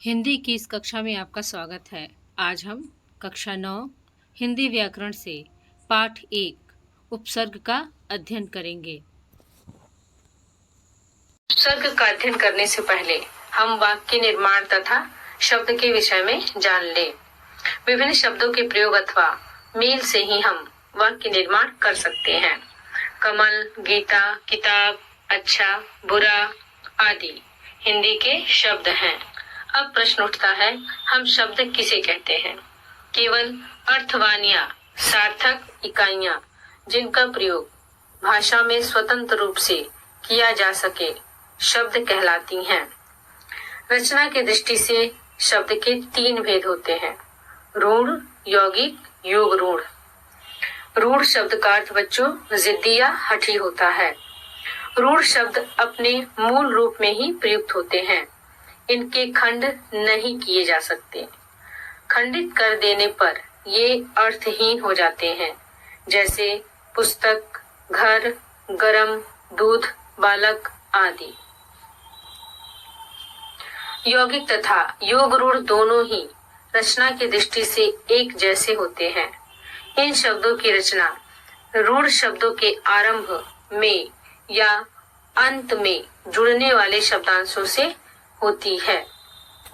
हिंदी की इस कक्षा में आपका स्वागत है। आज हम कक्षा 9 हिंदी व्याकरण से पाठ 1 उपसर्ग का अध्ययन करेंगे। उपसर्ग का अध्ययन करने से पहले हम वाक्य निर्माण तथा शब्द के विषय में जान लें। विभिन्न शब्दों के प्रयोग अथवा मेल से ही हम वाक्य निर्माण कर सकते हैं। कमल, गीता, किताब, अच्छा, बुरा आदि हिंदी के शब्द हैं। अब प्रश्न उठता है, हम शब्द किसे कहते हैं? केवल अर्थवानियां, सार्थक इकाइयां जिनका प्रयोग भाषा में स्वतंत्र रूप से किया जा सके शब्द कहलाती हैं। रचना की दृष्टि से शब्द के 3 भेद होते हैं: रूढ़, यौगिक, योग रूढ़। रूढ़ शब्द का अर्थ बच्चों जिद्दी या हठी होता है। रूढ़ शब्द अपने मूल रूप में ही प्रयुक्त होते हैं। इनके खंड नहीं किए जा सकते। खंडित कर देने पर ये अर्थहीन हो जाते हैं, जैसे पुस्तक, घर, गरम, दूध, बालक आदि। यौगिक तथा योग रूढ़ दोनों ही रचना की दृष्टि से एक जैसे होते हैं। इन शब्दों की रचना रूढ़ शब्दों के आरंभ में या अंत में जुड़ने वाले शब्दांशों से होती है।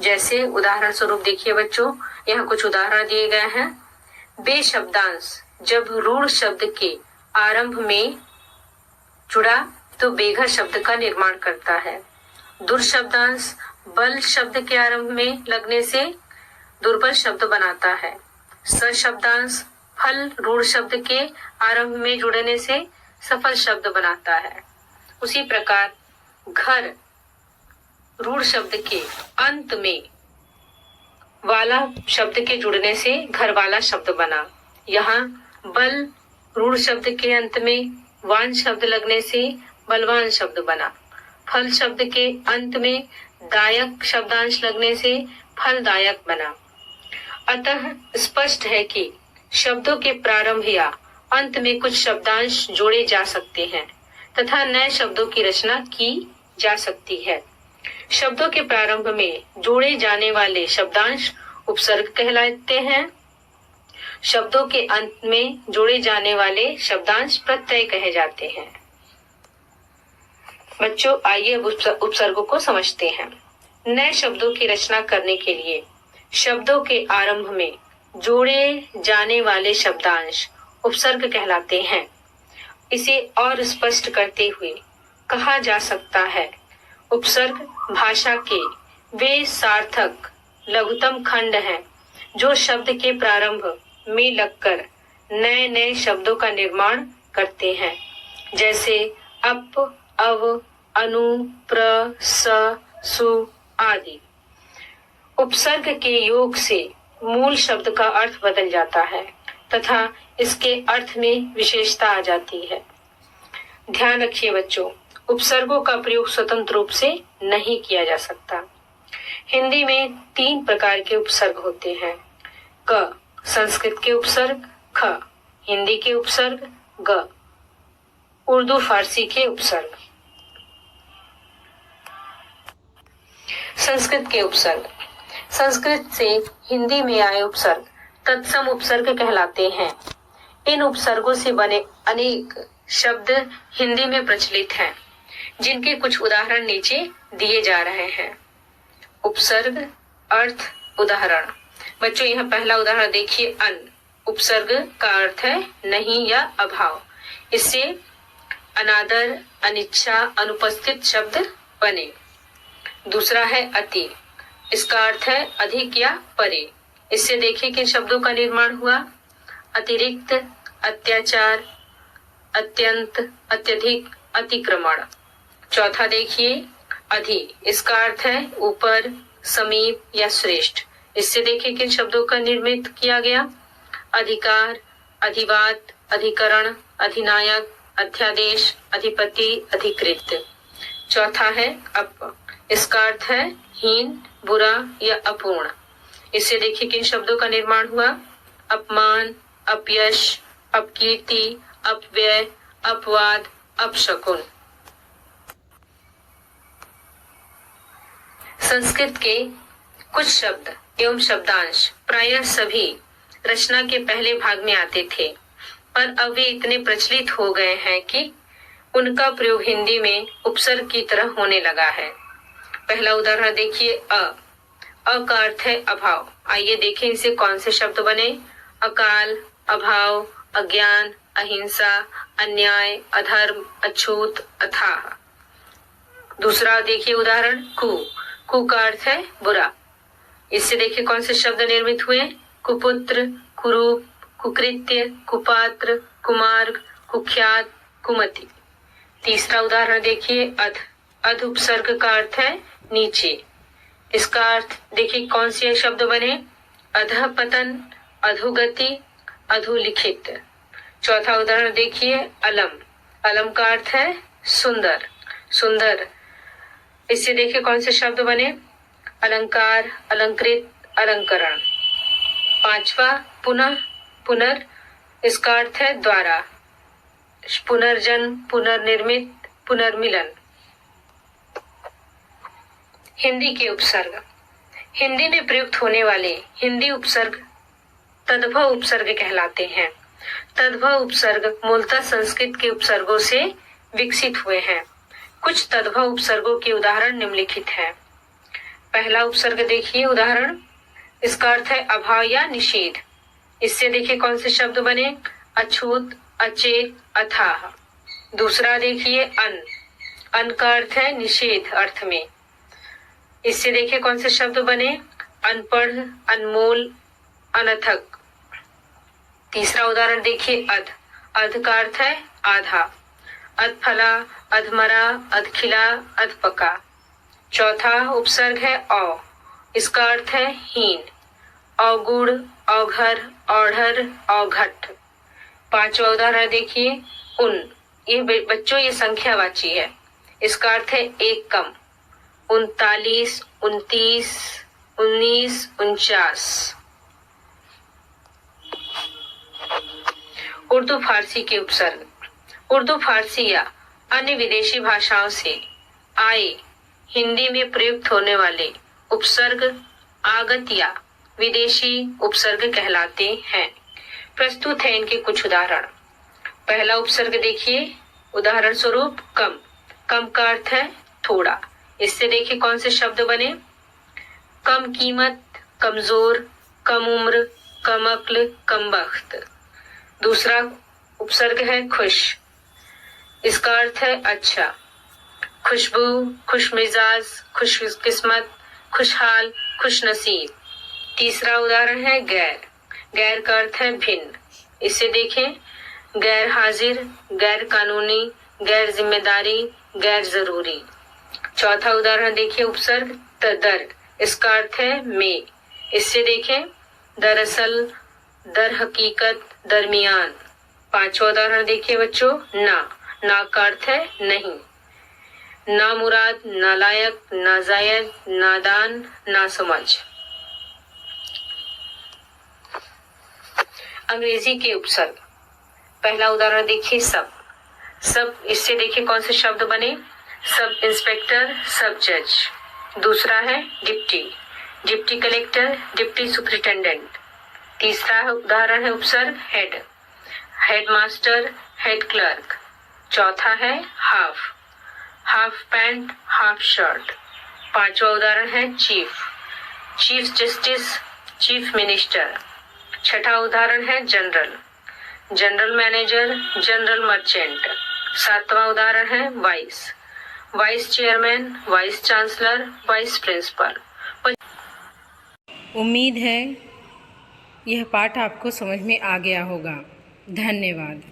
जैसे उदाहरण स्वरूप देखिए बच्चों, यहाँ कुछ उदाहरण दिए गए हैं। बे शब्दांश जब रूढ़ शब्द के आरंभ में जुड़ा तो बेघर शब्द का निर्माण करता है। दुर शब्दांश बल शब्द के आरंभ में लगने से दुर्बल शब्द बनाता है। स शब्दांश फल रूढ़ शब्द के आरंभ में जुड़ने से सफल शब्द बनाता है। उसी प्रकार घर रूढ़ शब्द के अंत में वाला शब्द के जुड़ने से घर वाला शब्द बना। यहाँ बल रूढ़ शब्द के अंत में वान शब्द लगने से बलवान शब्द बना। फल शब्द के अंत में दायक शब्दांश लगने से फलदायक बना। अतः स्पष्ट है कि शब्दों के प्रारंभ या अंत में कुछ शब्दांश जोड़े जा सकते हैं तथा नए शब्दों की रचना की जा सकती है। शब्दों के प्रारंभ में जोड़े जाने वाले शब्दांश उपसर्ग कहलाते हैं। शब्दों के अंत में जोड़े जाने वाले शब्दांश प्रत्यय कहे जाते हैं। बच्चों आइए अब उपसर्गों को समझते हैं। नए शब्दों की रचना करने के लिए शब्दों के आरंभ में जोड़े जाने वाले शब्दांश उपसर्ग कहलाते हैं। इसे और स्पष्ट करते हुए कहा जा सकता है, उपसर्ग भाषा के वे सार्थक लघुतम खंड हैं जो शब्द के प्रारंभ में लगकर नए नए शब्दों का निर्माण करते हैं। जैसे अप, अव, अनु, प्र, स, सु आदि। उपसर्ग के योग से मूल शब्द का अर्थ बदल जाता है तथा इसके अर्थ में विशेषता आ जाती है। ध्यान रखिए बच्चों, उपसर्गों का प्रयोग स्वतंत्र रूप से नहीं किया जा सकता। हिंदी में 3 प्रकार के उपसर्ग होते हैं: क संस्कृत के उपसर्ग, ख हिंदी के उपसर्ग, ग उर्दू फारसी के उपसर्ग। संस्कृत के उपसर्ग संस्कृत से हिंदी में आए उपसर्ग तत्सम उपसर्ग कहलाते हैं। इन उपसर्गों से बने अनेक शब्द हिंदी में प्रचलित हैं, जिनके कुछ उदाहरण नीचे दिए जा रहे हैं। उपसर्ग अर्थ उदाहरण। बच्चों यहाँ पहला उदाहरण देखिए, अन। उपसर्ग का अर्थ है नहीं या अभाव। इससे अनादर, अनिच्छा, अनुपस्थित शब्द बने। दूसरा है अति। इसका अर्थ है अधिक या परे। इससे देखिए किन शब्दों का निर्माण हुआ: अतिरिक्त, अत्याचार, अत्यंत, अत्यधिक, अतिक्रमण। चौथा देखिए अधि। इसका अर्थ है ऊपर, समीप या श्रेष्ठ। इससे देखिए किन शब्दों का निर्मित किया गया: अधिकार, अधिवात, अधिकरण, अधिनायक, अध्यादेश, अधिपति, अधिकृत। चौथा है अप। इसका अर्थ है हीन, बुरा या अपूर्ण। इससे देखिए किन शब्दों का निर्माण हुआ: अपमान, अपयश, अपकीर्ति, अपव्यय, अपवाद, अपशकुन। संस्कृत के कुछ शब्द एवं शब्दांश प्रायः सभी रचना के पहले भाग में आते थे, पर अब वे इतने प्रचलित हो गए हैं कि उनका प्रयोग हिंदी में उपसर्ग की तरह होने लगा है। पहला उदाहरण देखिए, अ का अर्थ है अभाव। आइए देखें इनसे कौन से शब्द बने। अकाल, अभाव, अज्ञान, अहिंसा, अन्याय, अधर्म, अछूत, अथाह। दूसरा देखिए उदाहरण, कु का अर्थ है बुरा। इससे देखिए कौन से शब्द निर्मित हुए। कुपुत्र, कुरूप, कुकृत्य, कुपात्र, कुमार्ग, कुख्यात, कुमति। तीसरा उदाहरण देखिए, अध उपसर्ग का अर्थ है नीचे। इसका अर्थ देखिए कौन से शब्द बने। अधःपतन, अधोगति, अधोलिखित। चौथा उदाहरण देखिए, अलम का अर्थ है सुंदर। इससे देखिए कौन से शब्द बने। अलंकार, अलंकृत, अलंकरण। पांचवा पुनर, इसका अर्थ है द्वारा। पुनर्जन्म, पुनर्निर्मित, पुनर्मिलन। हिंदी के उपसर्ग। हिंदी में प्रयुक्त होने वाले हिंदी उपसर्ग तद्भव उपसर्ग कहलाते हैं। तद्भव उपसर्ग मूलतः संस्कृत के उपसर्गों से विकसित हुए हैं। कुछ तद्भव उपसर्गों के उदाहरण निम्नलिखित हैं। पहला उपसर्ग देखिए उदाहरण, इसका अर्थ है अभाव या निषेध। इससे देखिए कौन से शब्द बने। अछूत, अचेत, अथाह। दूसरा देखिए अन का अर्थ है निषेध अर्थ में। इससे देखिए कौन से शब्द बने। अनपढ़, अनमोल, अनथक। तीसरा उदाहरण देखिए अध का अर्थ है आधा। अधफला, अधमरा, अधखिला, अधपका। चौथा उपसर्ग है औ, इसका अर्थ है हीन। अवगुण, अवघर, औढ़र, अवघट। पांचवा उदाहरण देखिए उन, ये बच्चों ये संख्यावाची है। इसका अर्थ है एक कम। 39, 29, 19, 49। उर्दू फारसी के उपसर्ग। उर्दू फारसी या अन्य विदेशी भाषाओं से आए हिंदी में प्रयुक्त होने वाले उपसर्ग आगत या विदेशी उपसर्ग कहलाते हैं। प्रस्तुत है इनके कुछ उदाहरण। पहला उपसर्ग देखिए, उदाहरण स्वरूप कम का अर्थ है थोड़ा। इससे देखिए कौन से शब्द बने। कम कीमत, कमजोर, कम उम्र, कम अक्ल, कम बख्त। दूसरा उपसर्ग है खुश, इसका अर्थ है अच्छा। खुशबू, खुश मिजाज, खुश किस्मत, खुशहाल, खुश नसीब। तीसरा उदाहरण है गैर का अर्थ है भिन्न। इसे देखें, गैर हाजिर, गैर कानूनी, गैर जिम्मेदारी, गैर जरूरी। चौथा उदाहरण देखिए उपसर्ग दर, इसका अर्थ है में। इससे देखें, दरअसल, दर हकीकत, दरमियान। पांचवा उदाहरण देखिए बच्चों, ना का अर्थ है नहीं। नामुराद, नालायक, नाजायज, नादान, नासमझ। अंग्रेजी के उपसर्ग। पहला उदाहरण देखिए सब। इससे देखिए कौन से शब्द बने। सब इंस्पेक्टर, सब जज। दूसरा है डिप्टी कलेक्टर, डिप्टी सुपरिटेंडेंट। तीसरा उदाहरण है उपसर्ग हेड मास्टर, हेड क्लर्क। चौथा है हाफ पैंट, हाफ शर्ट। पांचवा उदाहरण है चीफ जस्टिस, चीफ मिनिस्टर। छठा उदाहरण है जनरल मैनेजर, जनरल मर्चेंट। सातवां उदाहरण है vice chairman, vice chancellor, vice principal. उम्मीद है यह पाठ आपको समझ में आ गया होगा। धन्यवाद।